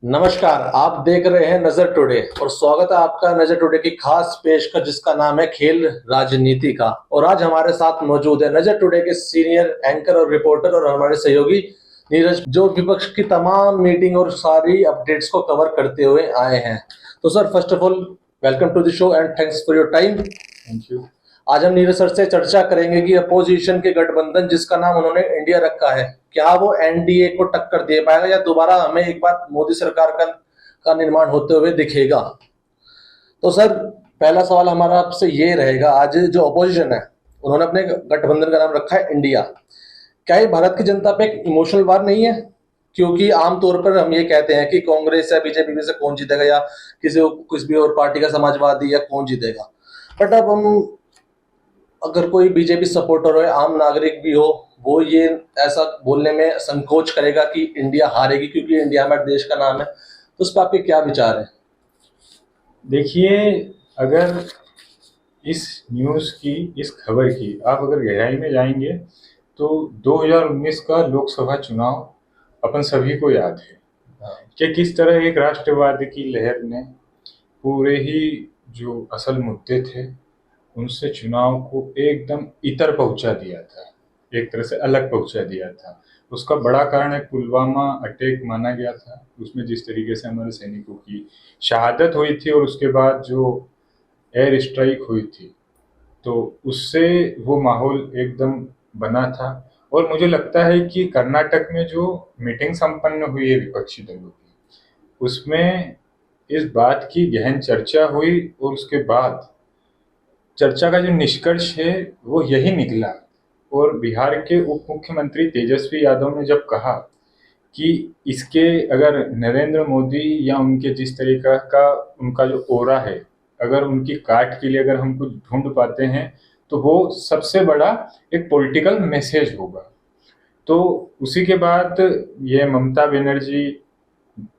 नमस्कार, आप देख रहे हैं नजर टुडे और स्वागत है आपका नजर टुडे की खास पेशकश जिसका नाम है खेल राजनीति का। और आज हमारे साथ मौजूद है नजर टुडे के सीनियर एंकर और रिपोर्टर और हमारे सहयोगी नीरज, जो विपक्ष की तमाम मीटिंग और सारी अपडेट्स को कवर करते हुए आए हैं। तो sir, first of all welcome to the show and thanks for your time. Thank you. आज हम नीरज सर से चर्चा करेंगे कि अपोजिशन के गठबंधन जिसका नाम उन्होंने इंडिया रखा है, क्या वो एनडीए को टक्कर दे पाएगा या दोबारा हमें एक बार मोदी सरकार का निर्माण होते हुए दिखेगा। तो सर, पहला सवाल हमारा आपसे ये रहेगा, आज जो अपोजिशन है उन्होंने अपने गठबंधन का नाम रखा है इंडिया। क्या ये भारत की जनता पे एक इमोशनल वार नहीं है? क्योंकि आमतौर पर हम ये कहते हैं कि कांग्रेस या बीजेपी में से कौन जीतेगा, या किसी भी और पार्टी का समाजवादी या कौन जीतेगा। बट अब हम, अगर कोई बीजेपी सपोर्टर हो या आम नागरिक भी हो, वो ये ऐसा बोलने में संकोच करेगा कि इंडिया हारेगी क्योंकि इंडिया हमारे देश का नाम है। तो उस पर आपके क्या विचार है? देखिए, अगर इस न्यूज़ की, इस खबर की आप अगर गहराई में जाएंगे तो 2019 का लोकसभा चुनाव अपन सभी को याद है कि किस तरह एक राष्ट्रवाद की लहर ने पूरे ही जो असल मुद्दे थे उनसे चुनाव को एकदम इतर पहुंचा दिया था, एक तरह से अलग पहुंचा दिया था। उसका बड़ा कारण एक पुलवामा अटैक माना गया था। उसमें जिस तरीके से हमारे सैनिकों की शहादत हुई थी और उसके बाद जो एयर स्ट्राइक हुई थी, तो उससे वो माहौल एकदम बना था। और मुझे लगता है कि कर्नाटक में जो मीटिंग संपन्न हुई है विपक्षी दलों की, उसमें इस बात की गहन चर्चा हुई और उसके बाद चर्चा का जो निष्कर्ष है वो यही निकला। और बिहार के उप मुख्यमंत्री तेजस्वी यादव ने जब कहा कि इसके अगर नरेंद्र मोदी या उनके जिस तरीका का उनका जो ओरा है, अगर उनकी काट के लिए अगर हम कुछ ढूंढ पाते हैं तो वो सबसे बड़ा एक पॉलिटिकल मैसेज होगा। तो उसी के बाद ये ममता बनर्जी,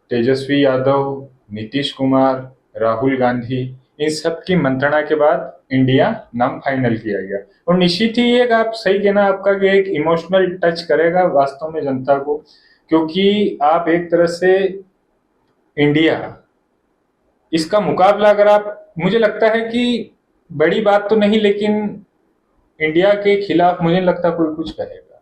तेजस्वी यादव, नीतीश कुमार, राहुल गांधी, इन सब की मंत्रणा के बाद इंडिया नाम फाइनल किया गया। और निश्चित ही एक आप सही कहना आपका कि एक इमोशनल टच करेगा वास्तव में जनता को, क्योंकि आप एक तरह से इंडिया, इसका मुकाबला अगर आप, मुझे लगता है कि बड़ी बात तो नहीं, लेकिन इंडिया के खिलाफ मुझे नहीं लगता कोई कुछ कहेगा।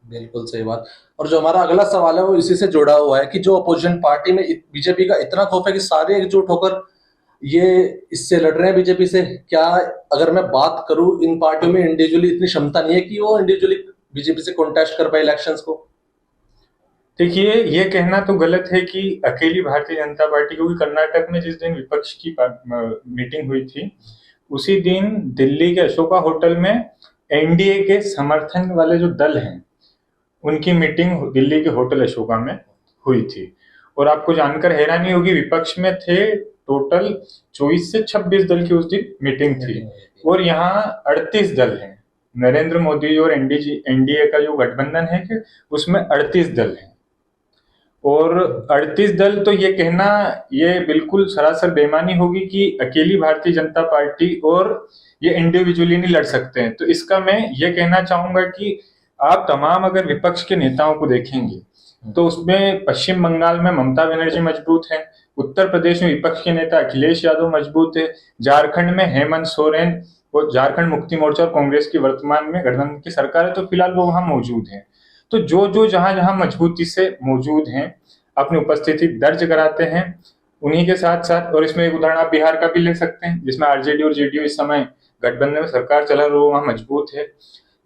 बिल्कुल सही बात। और जो हमारा अगला सवाल है वो इसी से जुड़ा हुआ है कि जो अपोजिशन पार्टी में बीजेपी का इतना खौफ है कि सारे एकजुट होकर ये इससे लड़ रहे हैं बीजेपी से। क्या, अगर मैं बात करूं, इन पार्टियों में इंडिविजुअली इतनी क्षमता नहीं है कि वो इंडिविजुअली बीजेपी से कॉन्टेस्ट कर पाए इलेक्शंस को? देखिए, ये कहना तो गलत है कि अकेली भारतीय जनता पार्टी, क्योंकि कर्नाटक में जिस दिन विपक्ष की मीटिंग हुई थी उसी दिन दिल्ली के अशोका होटल में एनडीए के समर्थन वाले जो दल हैं उनकी मीटिंग दिल्ली के होटल अशोका में हुई थी। और आपको जानकर हैरानी होगी, विपक्ष में थे टोटल 24 से 26 दल की उस दिन मीटिंग थी। और यहाँ 38 दल हैं। नरेंद्र मोदी और एनडीए का जो गठबंधन है कि उसमें 38 दल हैं। और 38 दल, तो ये कहना ये बिल्कुल सरासर बेईमानी होगी कि अकेली भारतीय जनता पार्टी और ये इंडिविजुअली नहीं लड़ सकते हैं। तो इसका मैं ये कहना चाहूंगा कि आप तमाम अगर विपक्ष के नेताओं को देखेंगे तो उसमें पश्चिम बंगाल में ममता बनर्जी मजबूत है, उत्तर प्रदेश में विपक्ष के नेता अखिलेश यादव मजबूत है, झारखंड में हेमंत सोरेन और झारखंड मुक्ति मोर्चा और कांग्रेस की वर्तमान में गठबंधन की सरकार है, तो फिलहाल वो वहां मौजूद है। तो जो जो जहां जहां मजबूती से मौजूद हैं, अपनी उपस्थिति दर्ज कराते हैं, उन्हीं के साथ साथ, और इसमें एक उदाहरण आप बिहार का भी ले सकते हैं जिसमें आरजेडी और जेडीयू इस समय गठबंधन में सरकार चला रहा, वहां मजबूत है।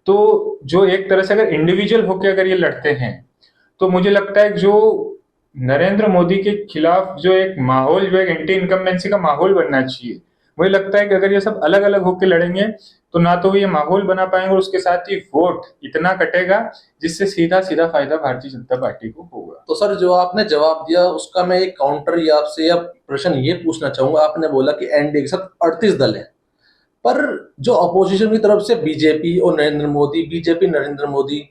तो जो एक तरह से अगर इंडिविजुअल होकर अगर ये लड़ते हैं तो मुझे लगता है जो नरेंद्र मोदी के खिलाफ जो एक माहौल, जो एक एंटी इनकम्बेंसी का माहौल बनना चाहिए, मुझे लगता है कि अगर ये सब अलग अलग होकर लड़ेंगे तो ना तो ये माहौल बना पाएंगे और उसके साथ ही वोट इतना कटेगा जिससे सीधा सीधा फायदा भारतीय जनता पार्टी को होगा। तो सर, जो आपने जवाब दिया उसका मैं एक काउंटर या आपसे या प्रश्न ये पूछना चाहूंगा। आपने बोला कि एनडीए के साथ 38 दल है, पर जो अपोजिशन की तरफ से बीजेपी और नरेंद्र मोदी, बीजेपी नरेंद्र मोदी,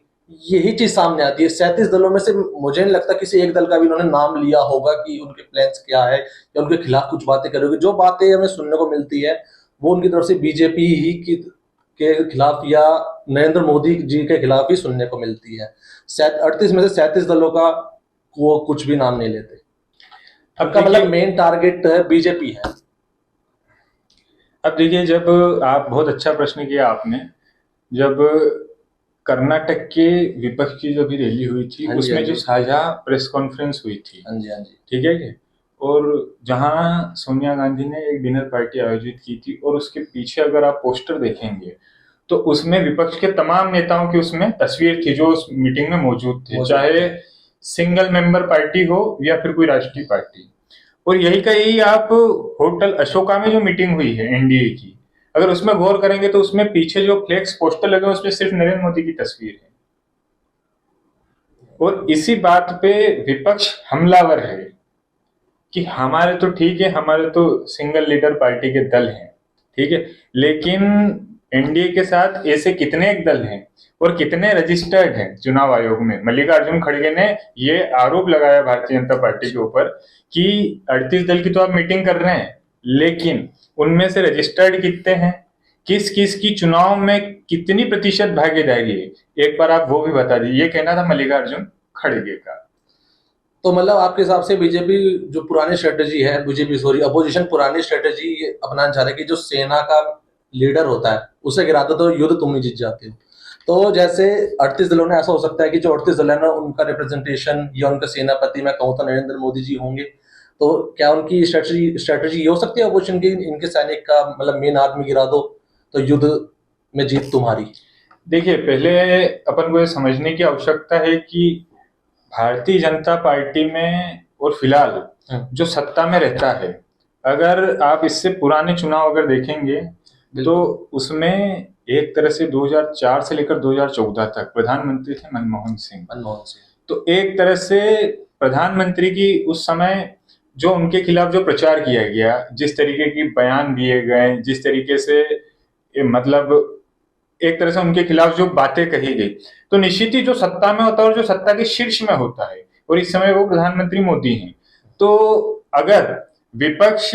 यही चीज सामने आती है। 37 दलों में से मुझे नहीं लगता किसी एक दल का भी उन्होंने नाम लिया होगा कि उनके प्लान्स क्या है या उनके खिलाफ कुछ बातें करोगे। जो बातें हमें सुनने को मिलती है वो उनकी तरफ से बीजेपी ही के खिलाफ या नरेंद्र मोदी जी के खिलाफ ही सुनने को मिलती है। 38 में से 37 दलों का वो कुछ भी नाम नहीं लेते। उनका मतलब मेन टारगेट बीजेपी है। अब देखिए, जब आप बहुत अच्छा प्रश्न किया आपने, जब कर्नाटक के विपक्ष की जो भी रैली हुई थी, हाँ जी, उसमें हाँ जो जी। साझा प्रेस कॉन्फ्रेंस हुई थी, हाँ जी, हाँ जी। ठीक है कि, और जहां सोनिया गांधी ने एक डिनर पार्टी आयोजित की थी, और उसके पीछे अगर आप पोस्टर देखेंगे तो उसमें विपक्ष के तमाम नेताओं की उसमें तस्वीर थी जो उस मीटिंग में मौजूद थे, चाहे सिंगल मेंबर पार्टी हो या फिर कोई राष्ट्रीय पार्टी। और यही का यही आप होटल अशोका में जो मीटिंग हुई है एनडीए की, अगर उसमें गौर करेंगे तो उसमें पीछे जो फ्लेक्स पोस्टर लगे हैं उसमें सिर्फ नरेंद्र मोदी की तस्वीर है। और इसी बात पे विपक्ष हमलावर है कि हमारे तो ठीक है, हमारे तो सिंगल लीडर पार्टी के दल हैं, ठीक है, लेकिन एनडीए के साथ ऐसे कितने एक दल हैं और कितने रजिस्टर्ड हैं चुनाव आयोग में। मल्लिकार्जुन खड़गे ने ये आरोप लगाया भारतीय जनता पार्टी के ऊपर कि 38 दल की तो आप मीटिंग कर रहे हैं, लेकिन उनमें से रजिस्टर्ड कितने हैं, किस किस की चुनाव में कितनी प्रतिशत भागीदारी है, एक बार आप वो भी बता दीजिए। ये कहना था मल्लिकार्जुन खड़गे का। तो मतलब आपके हिसाब से बीजेपी जो पुरानी स्ट्रेटेजी है, बीजेपी सॉरी अपोजिशन पुरानी स्ट्रेटेजी अपनाना चाह रहे हैं कि जो सेना का लीडर होता है उसे गिरा दो तो युद्ध तुम ही जीत जाते हो। तो जैसे 38 दलों ने, ऐसा हो सकता है कि जो 38 दल है ना, उनका रिप्रेजेंटेशन या उनका सेनापति मैं कहूँ तो नरेंद्र मोदी जी होंगे। तो क्या उनकी स्ट्रेटेजी ये हो सकती है अपोजिशन की, इनके सैनिक का मतलब मेन आदमी गिरा दो तो युद्ध में जीत तुम्हारी? देखिए, पहले अपन को ये समझने की आवश्यकता है कि भारतीय जनता पार्टी में और फिलहाल जो सत्ता में रहता है, अगर आप इससे पुराने चुनाव अगर देखेंगे तो उसमें एक तरह से 2004 से लेकर 2014 तक प्रधानमंत्री थे मनमोहन सिंह। तो एक तरह से प्रधानमंत्री की उस समय जो उनके खिलाफ जो प्रचार किया गया, जिस तरीके की बयान दिए गए, जिस तरीके से मतलब एक तरह से उनके खिलाफ जो बातें कही गई, तो निश्चित ही जो सत्ता में होता है और जो सत्ता के शीर्ष में होता है, और इस समय वो प्रधानमंत्री मोदी हैं, तो अगर विपक्ष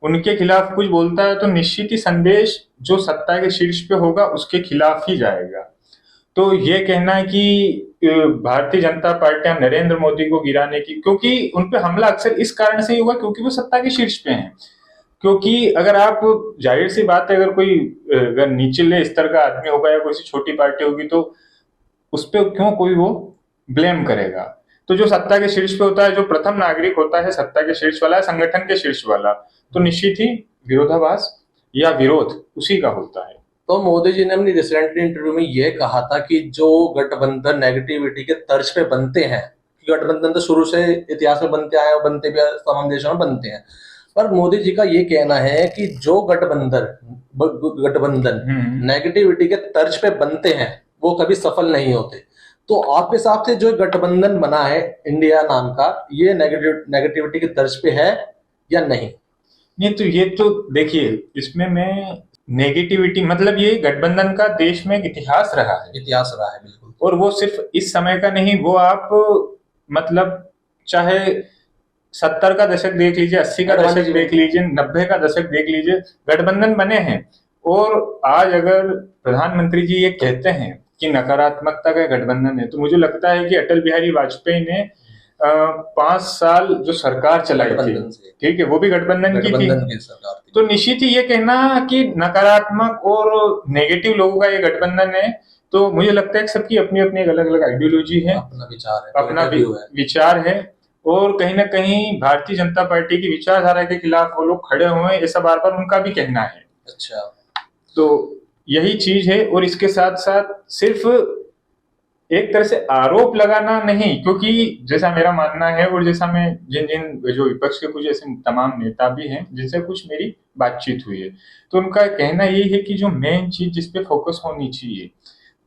उनके खिलाफ कुछ बोलता है तो निश्चित ही संदेश जो सत्ता के शीर्ष पे होगा उसके खिलाफ ही जाएगा। तो ये कहना है कि भारतीय जनता पार्टी नरेंद्र मोदी को गिराने की, क्योंकि उन पे हमला अक्सर इस कारण से ही होगा क्योंकि वो सत्ता के शीर्ष पे हैं। क्योंकि अगर आप, जाहिर सी बात है, अगर कोई अगर निचले स्तर का आदमी होगा या कोई सी छोटी पार्टी होगी तो उस पर क्यों कोई वो ब्लेम करेगा। तो जो सत्ता के शीर्ष पे होता है, जो प्रथम नागरिक होता है सत्ता के शीर्ष वाला, संगठन के शीर्ष वाला, तो निश्चित ही विरोधाभास या विरोध उसी का होता है। तो मोदी जी ने अपनी रिसेंट इंटरव्यू में ये कहा था कि जो गठबंधन नेगेटिविटी के तर्ज पे बनते हैं, गठबंधन तो शुरू से इतिहास में बनते आए और बनते भी तमाम देशों में बनते हैं, पर मोदी जी का ये कहना है कि जो गठबंधन नेगेटिविटी के तर्ज पे बनते हैं वो कभी सफल नहीं होते। तो आपके हिसाब से जो गठबंधन बना है इंडिया नाम का, ये नेगेटिविटी के तर्ज पे है या नहीं? नहीं, तो ये तो देखिए, इसमें मैं नेगेटिविटी मतलब ये गठबंधन का देश में एक इतिहास रहा है, बिल्कुल। और वो सिर्फ इस समय का नहीं, वो आप मतलब चाहे 70 का दशक देख लीजिए, 80 का दशक देख लीजिए, 90 का दशक देख लीजिए, गठबंधन बने हैं। और आज अगर प्रधानमंत्री जी ये कहते हैं कि नकारात्मकता का गठबंधन है, तो मुझे लगता है कि अटल बिहारी वाजपेयी ने 5 साल जो सरकार चलाई थी, ठीक है, वो भी गठबंधन की थी। तो निश्चित ही ये कहना कि नकारात्मक और नेगेटिव लोगों का ये गठबंधन है, तो मुझे लगता है कि सबकी अपनी अपनी अलग अलग आइडियोलॉजी है, अपना विचार है, और कहीं ना कहीं भारतीय जनता पार्टी की विचारधारा के खिलाफ वो लोग खड़े हुए हैं, ऐसा बार बार उनका भी कहना है। अच्छा, तो यही चीज है। और इसके साथ साथ सिर्फ एक तरह से आरोप लगाना नहीं, क्योंकि जैसा मेरा मानना है और जैसा मैं जिन जिन जो विपक्ष के कुछ ऐसे तमाम नेता भी हैं जिनसे कुछ मेरी बातचीत हुई है, तो उनका कहना यही है कि जो मेन चीज जिसपे फोकस होनी चाहिए,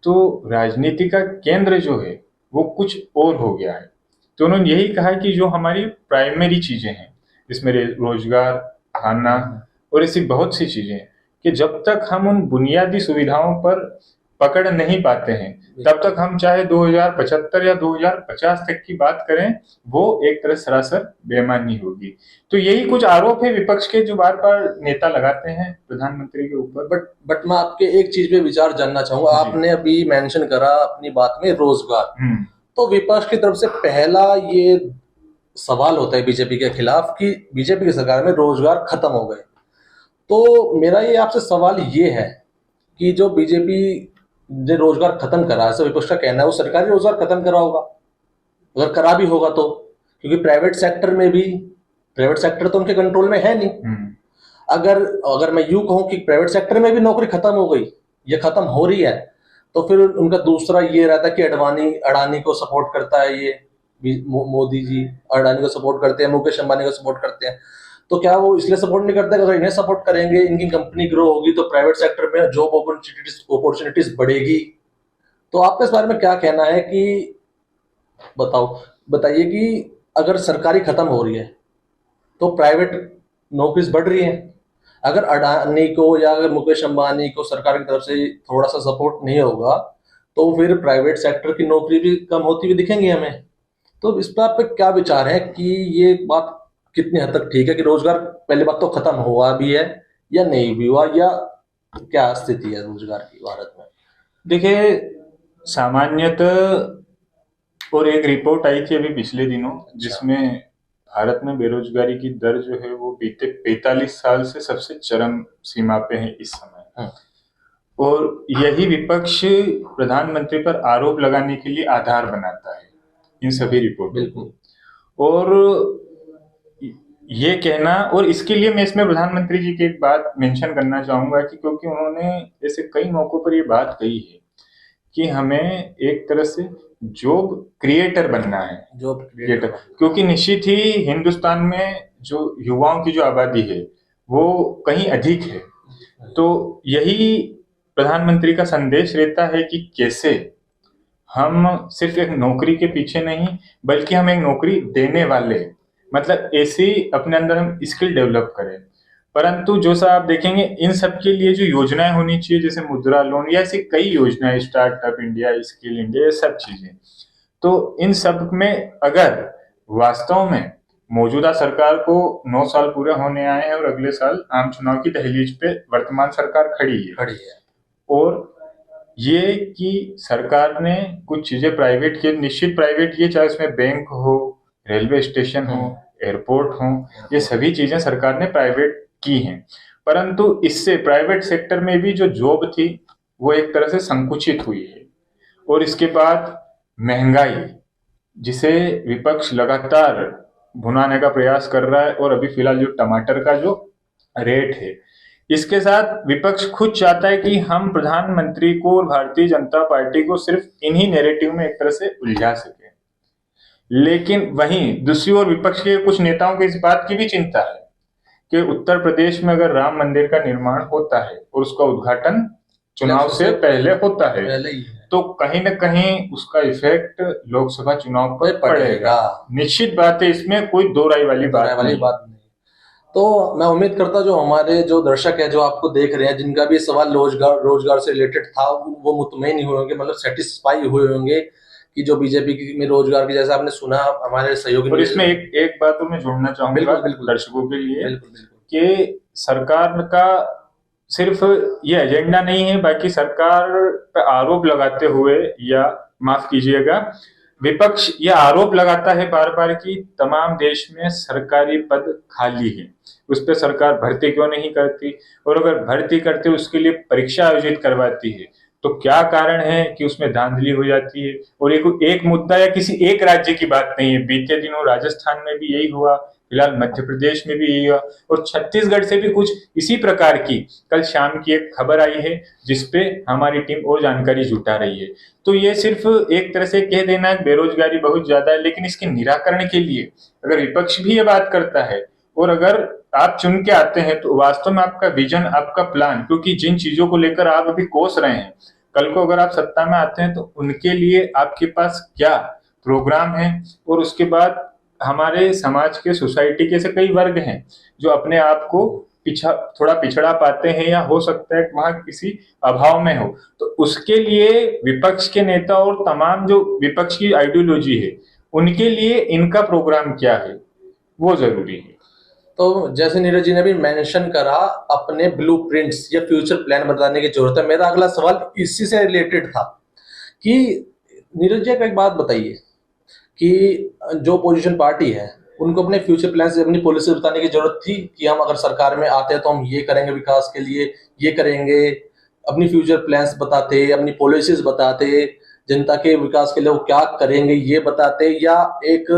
तो राजनीति का केंद्र जो है वो कुछ और हो गया है। तो उन्होंने यही कहा कि जो हमारी प्राइमरी चीजें हैं, जिसमें रोजगार, खाना और ऐसी बहुत सी चीजें हैं, कि जब तक हम उन बुनियादी सुविधाओं पर पकड़ नहीं पाते हैं, तब तक हम चाहे 2075 या 2050 तक की बात करें, वो एक तरह सरासर बेईमानी होगी। तो यही कुछ आरोप है विपक्ष के जो बार बार नेता लगाते हैं प्रधानमंत्री के ऊपर। बट मैं आपके एक चीज पे विचार जानना चाहूंगा। आपने अभी मेंशन करा अपनी बात में रोजगार, तो विपक्ष की तरफ से पहला ये सवाल होता है बीजेपी के खिलाफ कि बीजेपी की सरकार में रोजगार खत्म हो गए। तो मेरा ये आपसे सवाल ये है कि जो बीजेपी ने रोजगार खत्म करा, ऐसा विपक्ष का कहना है, वो सरकारी रोजगार खत्म करा होगा, अगर करा भी होगा तो, क्योंकि प्राइवेट सेक्टर तो उनके कंट्रोल में है नहीं। अगर अगर मैं यूं कहूं कि प्राइवेट सेक्टर में भी नौकरी खत्म हो गई या खत्म हो रही है, तो फिर उनका दूसरा ये रहता है कि अडानी को सपोर्ट करता है ये मोदी जी, अडानी को सपोर्ट करते हैं, मुकेश अंबानी को सपोर्ट करते हैं। तो क्या वो इसलिए सपोर्ट नहीं करते? अगर इन्हें सपोर्ट करेंगे, इनकी कंपनी ग्रो होगी, तो प्राइवेट सेक्टर में जॉब अपॉर्चुनिटीज बढ़ेगी। तो आपका इस बारे में क्या कहना है कि बताइए कि अगर सरकारी खत्म हो रही है तो प्राइवेट नौकरीज बढ़ रही है। अगर अडानी को या अगर मुकेश अंबानी को सरकार की तरफ से थोड़ा सा सपोर्ट नहीं होगा, तो फिर प्राइवेट सेक्टर की नौकरी भी कम होती हुई दिखेंगी हमें। तो इस पर आपके क्या विचार है कि ये बात कितनी हद तक ठीक है कि रोजगार पहली बात तो खत्म हुआ भी है या नहीं भी हुआ, या क्या स्थिति है रोजगार की भारत में? देखिए, सामान्यतः और एक रिपोर्ट आई थी अभी पिछले दिनों, जिसमें भारत में बेरोजगारी की दर जो है वो बीते 45 साल से सबसे चरम सीमा पे है इस समय। और यही विपक्ष प्रधानमंत्री पर आरोप लगाने के लिए आधार बनाता है इन सभी रिपोर्टों को। और ये कहना, और इसके लिए मैं इसमें प्रधानमंत्री जी की एक बात मेंशन करना चाहूंगा कि क्योंकि उन्होंने ऐसे कई मौकों पर ये बात कही है कि हमें एक तरह से जॉब क्रिएटर बनना है, जॉब क्रिएटर, क्योंकि निश्चित ही हिंदुस्तान में जो युवाओं की जो आबादी है वो कहीं अधिक है। तो यही प्रधानमंत्री का संदेश रहता है कि कैसे हम सिर्फ एक नौकरी के पीछे नहीं, बल्कि हम एक नौकरी देने वाले, मतलब ऐसी अपने अंदर हम स्किल डेवलप करें। परंतु जो सा आप देखेंगे, इन सब के लिए जो योजनाएं होनी चाहिए, जैसे मुद्रा लोन या ऐसी कई योजनाएं, स्टार्टअप इंडिया, स्किल इंडिया, ये सब चीजें, तो इन सब में अगर वास्तव में मौजूदा सरकार को 9 साल पूरे होने आए हैं और अगले साल आम चुनाव की दहलीज पे वर्तमान सरकार खड़ी है, और ये कि सरकार ने कुछ चीजें प्राइवेट की, निश्चित प्राइवेट ये, चाहे उसमें बैंक हो, रेलवे स्टेशन हो, एयरपोर्ट हो, ये सभी चीजें सरकार ने प्राइवेट की हैं। परंतु इससे प्राइवेट सेक्टर में भी जो जॉब थी वो एक तरह से संकुचित हुई है। और इसके बाद महंगाई, जिसे विपक्ष लगातार भुनाने का प्रयास कर रहा है, और अभी फिलहाल जो टमाटर का जो रेट है, इसके साथ विपक्ष खुद चाहता है कि हम प्रधानमंत्री को और भारतीय जनता पार्टी को सिर्फ इन्हीं नैरेटिव में एक तरह से उलझा सके। लेकिन वहीं दूसरी ओर विपक्ष के कुछ नेताओं को इस बात की भी चिंता है कि उत्तर प्रदेश में अगर राम मंदिर का निर्माण होता है और उसका उद्घाटन चुनाव से पहले होता है, तो कहीं न कहीं उसका इफेक्ट लोकसभा चुनाव पर पड़ेगा। निश्चित बात है, इसमें कोई दो राय वाली बात नहीं। तो मैं उम्मीद करता हूं जो हमारे जो दर्शक है, जो आपको देख रहे हैं, जिनका भी सवाल रोजगार से रिलेटेड था, वो मुतमईन ही हुए होंगे, मतलब सेटिस्फाई हुए होंगे कि जो बीजेपी में रोजगार की, जैसा आपने सुना हमारे सहयोगी। और इसमें एक बात और मैं जोड़ना चाहूंगा दर्शकों के लिए कि सरकार का सिर्फ ये एजेंडा नहीं है, बाकी सरकार पर आरोप लगाते हुए, या माफ कीजिएगा, विपक्ष यह आरोप लगाता है बार बार कि तमाम देश में सरकारी पद खाली है, उस पर सरकार भर्ती क्यों नहीं करती, और अगर भर्ती करती उसके लिए परीक्षा आयोजित करवाती है तो क्या कारण है कि उसमें धांधली हो जाती है। और एक मुद्दा या किसी एक राज्य की बात नहीं है, बीते दिनों राजस्थान में भी यही हुआ, फिलहाल मध्य प्रदेश में भी यही हुआ, और छत्तीसगढ़ से भी कुछ इसी प्रकार की कल शाम की एक खबर आई है, जिसपे हमारी टीम और जानकारी जुटा रही है। तो ये सिर्फ एक तरह से कह देना है बेरोजगारी बहुत ज्यादा है, लेकिन इसके निराकरण के लिए अगर विपक्ष भी ये बात करता है, और अगर आप चुन के आते हैं, तो वास्तव में आपका विजन, आपका प्लान, क्योंकि जिन चीजों को लेकर आप अभी कोस रहे हैं, कल को अगर आप सत्ता में आते हैं तो उनके लिए आपके पास क्या प्रोग्राम है। और उसके बाद हमारे समाज के, सोसाइटी के ऐसे कई वर्ग हैं जो अपने आप को थोड़ा पिछड़ा पाते हैं, या हो सकता है वहां किसी अभाव में हो, तो उसके लिए विपक्ष के नेता और तमाम जो विपक्ष की आइडियोलॉजी है, उनके लिए इनका प्रोग्राम क्या है वो जरूरी है। तो जैसे नीरज जी ने भी मेंशन करा, अपने ब्लूप्रिंट्स या फ्यूचर प्लान बताने की जरूरत है। मेरा अगला सवाल इसी से रिलेटेड था कि नीरज जी एक बात बताइए कि जो अपोजिशन पार्टी है उनको अपने फ्यूचर प्लान्स, अपनी पॉलिसी बताने की जरूरत थी कि हम अगर सरकार में आते हैं तो हम ये करेंगे विकास के लिए, ये करेंगे। अपनी फ्यूचर प्लान्स बताते, अपनी पॉलिसीज बताते, जनता के विकास के लिए वो क्या करेंगे ये बताते, या एक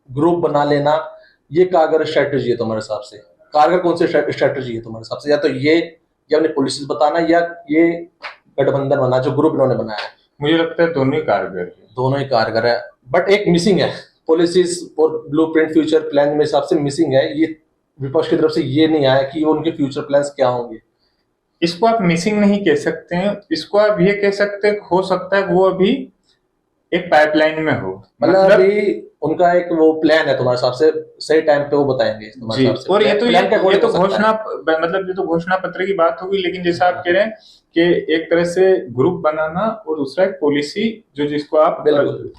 ग्रुप बना लेना, ये कारगर स्ट्रेटजी है तुम्हारे हिसाब से? कारगर कौन सी स्ट्रेटजी है तुम्हारे हिसाब से? या तो ये, या अपनी पॉलिसीज बताना, या ये गठबंधन बना जो ग्रुप इन्होंने बनाया है? मुझे लगता है दोनों ही कारगर है। दोनों ही कारगर है, बट एक मिसिंग है पॉलिसीज और ब्लूप्रिंट फ्यूचर प्लान मेरे हिसाब से मिसिंग है। ये विपक्ष की तरफ से ये नहीं आया कि उनके फ्यूचर प्लान्स क्या होंगे। इसको आप मिसिंग नहीं कह सकते हैं, इसको आप ये कह सकते हैं हो सकता है वो अभी एक पाइपलाइन में हो, मतलब अभी उनका एक वो प्लान है तुम्हारे हिसाब से, सही टाइम पे वो बताएंगे तुम्हारे जी। हिसाब से? और ये तो हो सकता घोषणा, है? मतलब ये तो घोषणा पत्र की बात होगी, लेकिन जैसा आप कह रहे हैं कि एक तरह से ग्रुप बनाना और दूसरा एक पॉलिसी जो जिसको आप, बिल्कुल।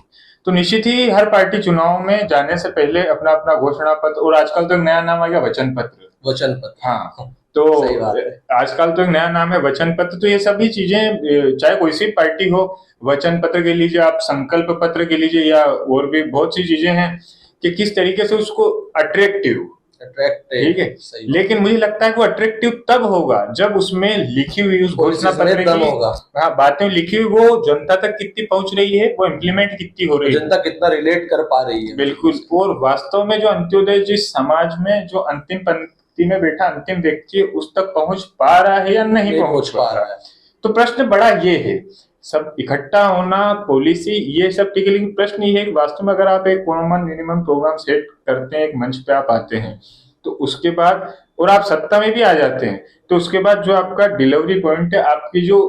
तो निश्चित ही हर पार्टी चुनाव में जाने से पहले अपना अपना घोषणा पत्र, और आजकल तो एक नया नाम आ गया वचन पत्र। वचन पत्र, हाँ, तो सही बात है। आजकल तो एक नया नाम है वचन पत्र। तो ये सभी चीजें, चाहे कोई सी पार्टी हो, वचन पत्र के लीजिए, आप संकल्प पत्र के लीजिए, या और भी बहुत सी चीजें हैं कि किस तरीके से उसको अट्रैक्टिव, ठीक है। सही। लेकिन मुझे लगता है कि वो अट्रैक्टिव तब होगा जब उसमें लिखी हुई उस घोषणा पत्र की, होगा, हाँ, बातें लिखी हुई, वो जनता तक कितनी पहुंच रही है, वो इम्प्लीमेंट कितनी हो रही है, जनता कितना रिलेट कर पा रही है। बिल्कुल। और वास्तव में जो अंत्योदय जिस समाज में जो अंतिम पंक्ति में बैठा अंतिम व्यक्ति उस तक पहुंच पा रहा है या नहीं पहुंच पा रहा है। तो प्रश्न बड़ा ये है, सब इकट्ठा होना, पॉलिसी, ये सब ठीक है, लेकिन प्रश्न ये है कि वास्तव में अगर आप एक कॉमन मिनिमम प्रोग्राम सेट करते हैं, एक मंच पे आप आते हैं, तो उसके बाद, और आप सत्ता में भी आ जाते हैं, तो उसके बाद जो आपका डिलीवरी पॉइंट है, आपकी जो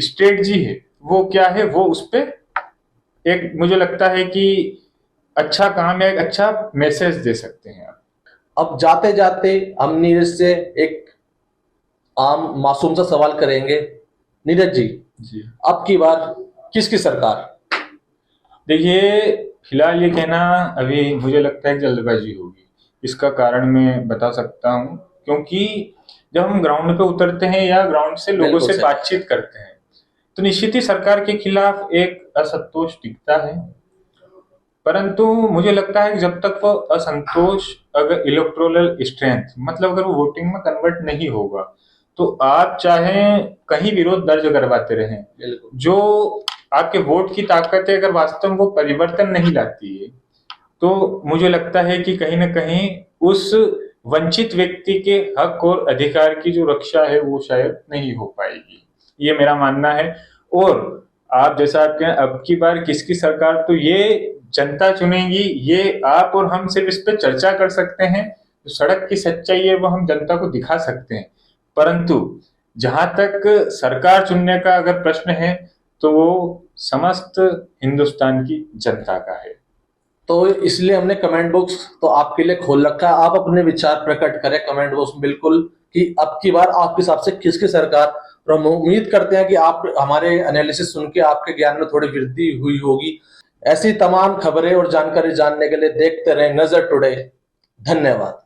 स्ट्रेटजी है वो क्या है, वो उस पर एक, मुझे लगता है कि अच्छा काम है, एक अच्छा मैसेज दे सकते हैं आप। अब जाते जाते हम नीरज से एक आम मासूम सा सवाल करेंगे। नीरज जी, अब की बार किसकी सरकार? देखिए, फिलहाल ये कहना अभी मुझे लगता है जल्दबाजी होगी। इसका कारण मैं बता सकता हूँ, क्योंकि जब हम ग्राउंड पे उतरते हैं या ग्राउंड से लोगों से बातचीत करते हैं, तो निश्चित ही सरकार के खिलाफ एक असंतोष दिखता है। परंतु मुझे लगता है कि जब तक वो असंतोष अगर इलेक्टोरल स्ट्रेंथ, मतलब अगर वो वोटिंग में कन्वर्ट नहीं होगा, तो आप चाहे कहीं विरोध दर्ज करवाते रहें, जो आपके वोट की ताकत है, अगर वास्तव में वो परिवर्तन नहीं लाती है, तो मुझे लगता है कि कहीं ना कहीं उस वंचित व्यक्ति के हक और अधिकार की जो रक्षा है वो शायद नहीं हो पाएगी। ये मेरा मानना है। और आप जैसा आप कहें अब की बार किसकी सरकार, तो ये जनता चुनेगी। ये आप और हम सिर्फ इस पर चर्चा कर सकते हैं, जो सड़क की सच्चाई है वो हम जनता को दिखा सकते हैं, परंतु जहां तक सरकार चुनने का अगर प्रश्न है, तो वो समस्त हिंदुस्तान की जनता का है। तो इसलिए हमने कमेंट बॉक्स तो आपके लिए खोल रखा है। आप अपने विचार प्रकट करें कमेंट बॉक्स में, बिल्कुल, कि अब की बार आपके हिसाब से किसकी सरकार। और हम उम्मीद करते हैं कि आप हमारे एनालिसिस सुन के आपके ज्ञान में थोड़ी वृद्धि हुई होगी। ऐसी तमाम खबरें और जानकारी जानने के लिए देखते रहें नजर टुडे। धन्यवाद।